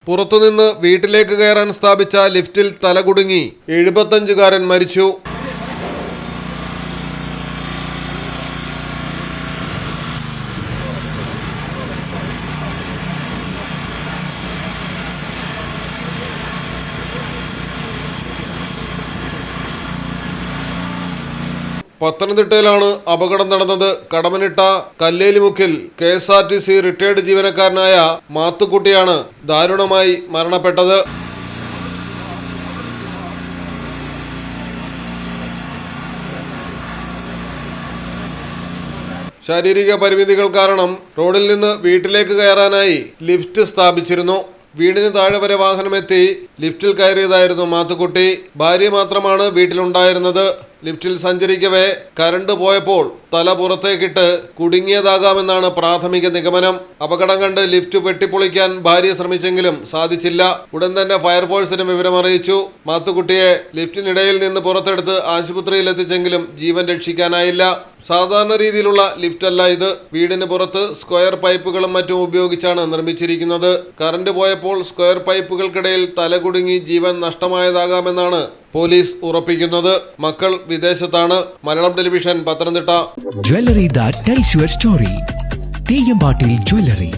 പുറത്തുനിന്ന് വീട്ടിലേക്ക് കയറാൻ സ്ഥാപിച്ച ലിഫ്റ്റിൽ തലകുടുങ്ങി 75-കാരൻ മരിച്ചു. പത്തനംതിട്ടയിലാണ് അപകടം നടന്നത്. കടമനിട്ട കല്ലേലിമുക്കിൽ KSRTC റിട്ടയർഡ് ജീവനക്കാരനായ മാത്തുക്കുട്ടിയാണ് ദാരുണമായി മരണപ്പെട്ടത്. ശാരീരിക പരിമിതികൾ കാരണം റോഡിൽ നിന്ന് വീട്ടിലേക്ക് കയറാനായി ലിഫ്റ്റ് സ്ഥാപിച്ചിരുന്നു. വീടിന് താഴെ വരെ വാഹനമെത്തി ലിഫ്റ്റിൽ കയറിയതായിരുന്നു മാത്തുക്കുട്ടി. ഭാര്യ മാത്രമാണ് വീട്ടിലുണ്ടായിരുന്നത്. ലിഫ്റ്റിൽ സഞ്ചരിക്കവേ കരണ്ട് പോയപ്പോൾ തല പുറത്തേക്കിട്ട് കുടുങ്ങിയതാകാമെന്നാണ് പ്രാഥമിക നിഗമനം. അപകടം കണ്ട് ലിഫ്റ്റ് വെട്ടിപ്പൊളിക്കാൻ ഭാര്യ ശ്രമിച്ചെങ്കിലും സാധിച്ചില്ല. ഉടൻ തന്നെ ഫയർഫോഴ്സിന് വിവരമറിയിച്ചു. മാത്തുക്കുട്ടിയെ ലിഫ്റ്റിനിടയിൽ നിന്ന് പുറത്തെടുത്ത് ആശുപത്രിയിൽ എത്തിച്ചെങ്കിലും ജീവൻ രക്ഷിക്കാനായില്ല. സാധാരണ രീതിയിലുള്ള ലിഫ്റ്റ് അല്ല ഇത്. വീടിന് പുറത്ത് സ്ക്വയർ പൈപ്പുകളും മറ്റും ഉപയോഗിച്ചാണ് നിർമ്മിച്ചിരിക്കുന്നത്. കറണ്ട് പോയപ്പോൾ സ്ക്വയർ പൈപ്പുകൾക്കിടയിൽ തലകുടുങ്ങി ജീവൻ നഷ്ടമായതാകാമെന്നാണ് പോലീസ് ഉറപ്പിക്കുന്നത്. മക്കൾ വിദേശത്താണ്. Malayalam television, Pathanamthitta. Jewelry that tells your story. തെയ്യമ്പാട്ടിൽ ജ്വല്ലറി.